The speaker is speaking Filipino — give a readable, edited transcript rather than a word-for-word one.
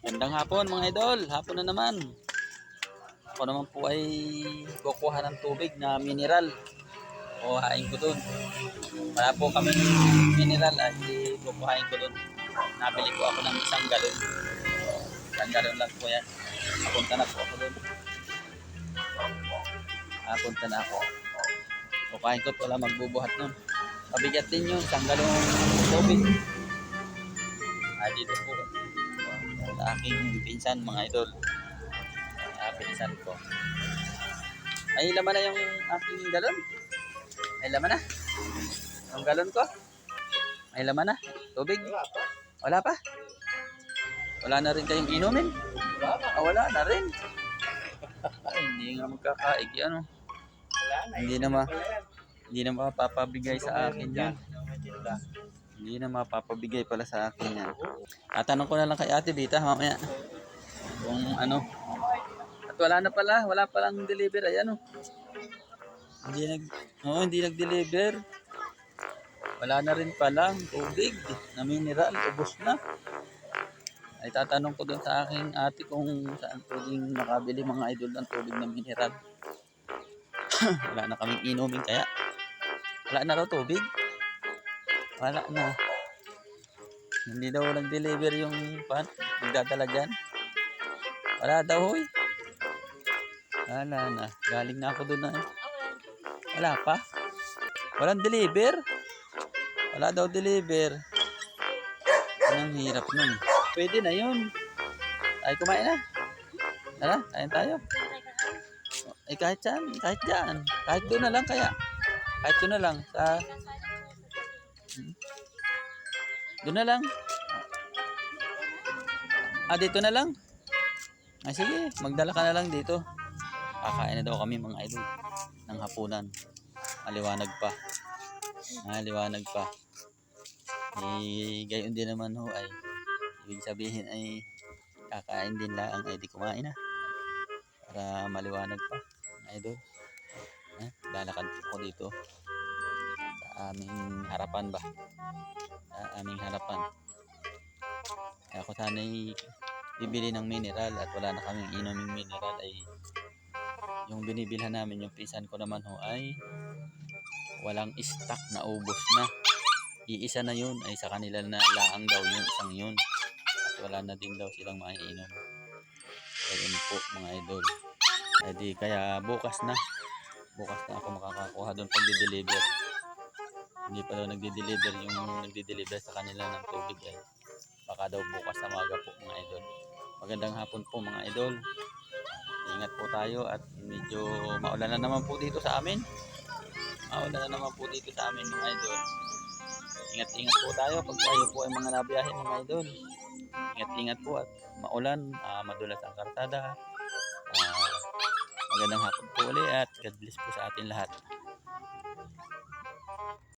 Gandang hapon mga idol, hapon na naman. Ako naman po ay kukuha ng tubig na mineral. Kukuhain ko dun. Wala po kami mineral ay kukuhain ko dun. Nabili ko ako ng isang galon. Isang galon lang po yan. Napunta na po ako dun. Napunta na ako. Kukuhain ko, wala magbubuhat nun. Mabigat din yun, isang galon tubig. Ay dito po sa aking pinsan mga idol. Pinsan ko. May laman na yung aking galon. May laman na. Yung galon ko. May laman na. Tubig. Wala pa. Wala na rin kayong inumin. Wala na rin. Ay, hindi nga magkakaig. Ano? Hindi na mapapabigay sa akin yan. Hindi na mapapabigay pala sa akin yan. Tatanong ko na lang kay Ate Bita mamaya. Kung ano. At wala na pala. Wala palang deliver. Ayan o. Hindi nag-deliver. Wala na rin palang tubig na mineral. Ubos na. Ay tatanong ko doon sa aking ate kung saan pwedeng makabili mga idol ng tubig na mineral. Wala na kaming inumin kaya. Wala na raw tubig. Wala na. Hindi daw nag-deliver yung nagdadala dyan. Wala daw hoy. Wala na. Galing na ako doon na. Wala pa. Walang deliver. Wala daw deliver. Anong hirap nun. Pwede na yun. Ay kumain na. Tara, kain tayo. Eh kahit saan. Kahit dyan. Kahit doon na lang kaya. Kahit doon na lang. Doon na lang. Dito na lang. Sige, magdala ka na lang dito. Kakain na daw kami mga idol ng hapunan. Maliwanag pa. Maliwanag pa. Gayon din naman ho ay ibig sabihin ay kakain din lang ay di kumain na. Para maliwanag pa mga idol. Lalakad ko dito sa aming harapan ba. Sa aming harapan. Kaya ako sana'y bibili ng mineral at wala na kaming inuming mineral ay yung binibilhan namin yung pinsan ko naman ho ay walang stock na ubos na. Iisa na yun ay sa kanila na laang daw yung isang yun at wala na din daw silang maiinom. Ayun po mga idol. Kaya bukas na ako makakakuha doon pag di-deliver. Hindi pa daw nagdi-deliver yung nagdi-deliver sa kanila ng tubig ay baka daw bukas na maga po mga idol. Magandang hapon po mga idol. Ingat po tayo at medyo maulan na naman po dito sa amin. Maulan na naman po dito sa amin mga idol. Ingat-ingat po tayo pag tayo po ay mga nabiyahe mga idol. Ingat-ingat po at maulan, madulas ang karsada. Magandang hapon po ulit at God bless po sa atin lahat.